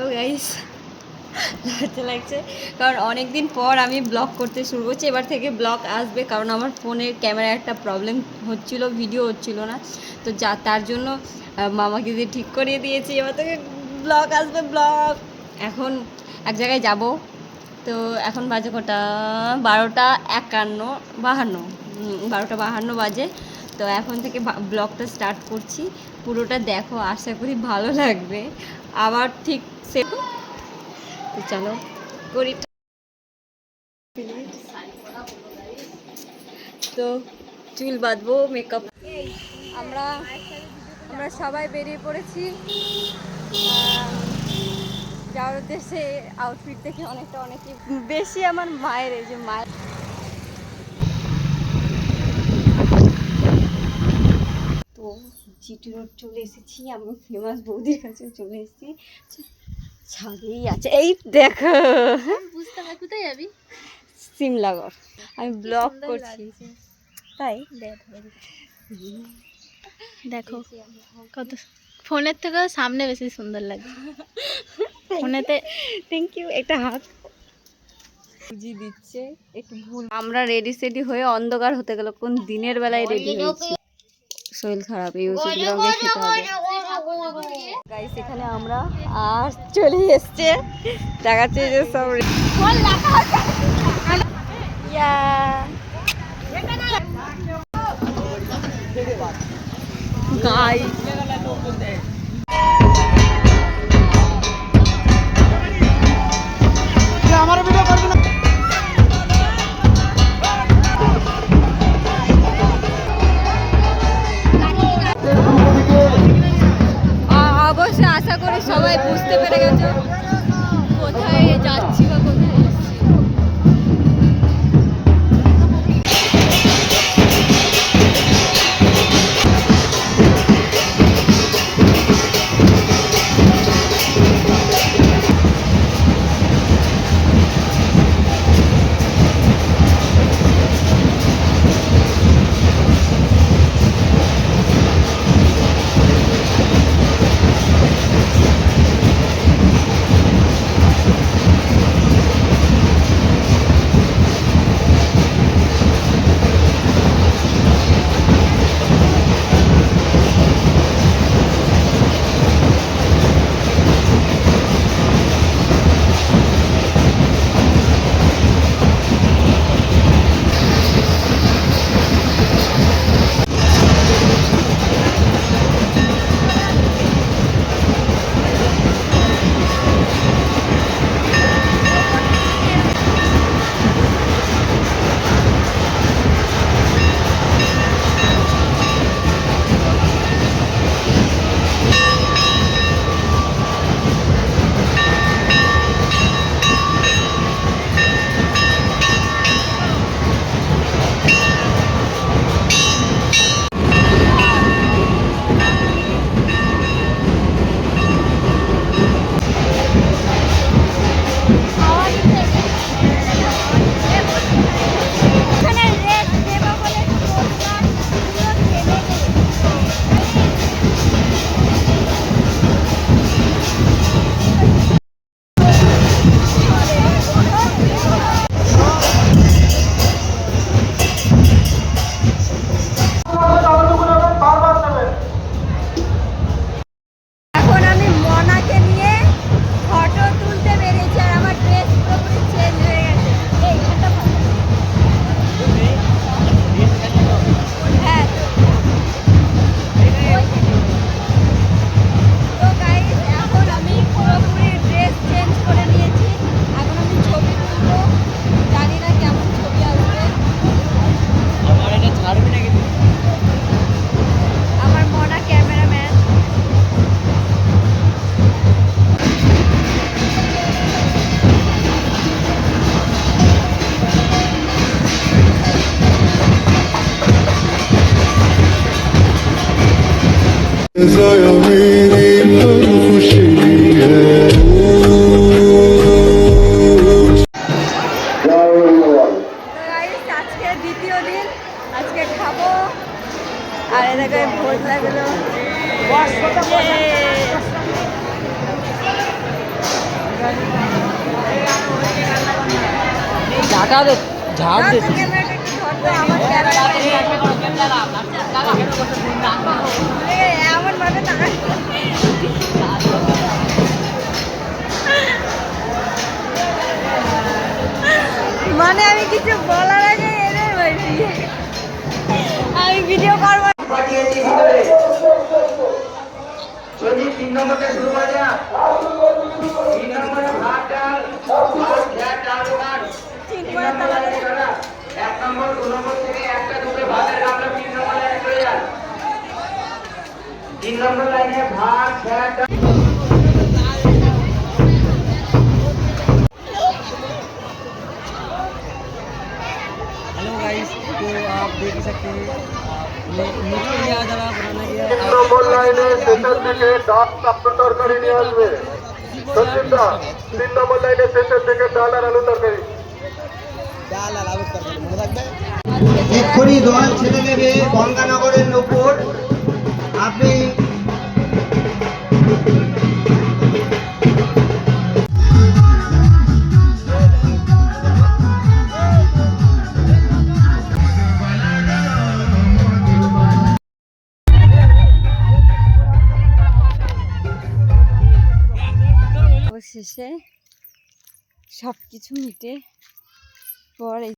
তো গাইস লজ্জা লাগছে, কারণ অনেক দিন পর আমি ব্লগ করতে শুরু করছি। এবার থেকে ব্লগ আসবে, কারণ আমার ফোনের ক্যামেরায় একটা প্রবলেম হচ্ছিলো, ভিডিও হচ্ছিলো না। তো তার জন্য মামাকে দিয়ে ঠিক করিয়ে দিয়েছি, এবার থেকে ব্লগ আসবে ব্লগ। এখন এক জায়গায় যাব, তো এখন বাজে কটা, 12:52 বাজে। তো এখন থেকে ব্লগটা স্টার্ট করছি, পুরোটা দেখো, আশা করি ভালো লাগবে। আবার ঠিক সে তো চলো করি। তো চুল বাঁধবো, মেকআপ। আমরা আমরা সবাই বেরিয়ে পড়েছি যাওয়ার উদ্দেশ্যে। আউটফিট দেখে অনেকই বেশি আমার মায়ের, এই যে মায়ের। তো জিটি রোড চলে এসেছি, আমি ফেমাস বৌদির কাছে চলে এসেছি। ছাদেই আছে, এই দেখো। বুঝতে পারি কোথায় যাবি। সিমলাগড়। আমি ব্লগ করছি তাই। দেখো কত, ফোনের থেকে সামনে বেশি সুন্দর লাগে। ফোনেতে থ্যাংক ইউ। একটা হাত বুঝিয়ে দিচ্ছে একটু ভুল। আমরা রেডি সেডি হয়ে অন্ধকার হতে গেল, কোন দিনের বেলায় রেডি হয়েছি। শরীর খারাপ, এই ওষুধগুলো আমাকে খেতে হবে। গাইস এখানে আমরা আর চলে এসছে, দেখাচ্ছে যে সব গাইস। অবশ্যই আশা করি সবাই বুঝতে পেরে গেছো কোথায় যাচ্ছি বা কোথায় এসেছি। দ্বিতীয় দিন, আজকে খাবো। আর এ জায়গায় ভোজ লাগলো। हटा दो झाड़ दे ক্যামেরাটা একটু ধর তো, আমার এমন ভাবে তাকাই মানে আমি কিছু বলার আগে এদের বলছি আমি ভিডিও করবো। যদি 3 নম্বরটা শুরু করা যাক 3 নম্বরে ভাত ডাল ডাল ভাত 3 নম্বরে দাদা 1 নম্বর 2 নম্বর থেকে একটা দুটো ভাতের গামলা 3 নম্বর লাইনে চলে যান 3 নম্বর লাইনে ভাত ডাল हेलो गाइस तो आप देख ही सकते हैं मुझे याद आ रहा बनाना गया 3 নম্বর লাইনে শেষের দিকে ডাল আলু তরকারি নিয়ে আসবে সঞ্জিতা 3 নম্বর লাইনে শেষের দিকে ডাল আর আলু তরকারি ডাল আর আলু তরকারি মনে থাকবে এক্ষুনি দল ছেড়ে দেবে গঙ্গানগরের নূপুর আপনি অবশেষে সব কিছু মিটে পর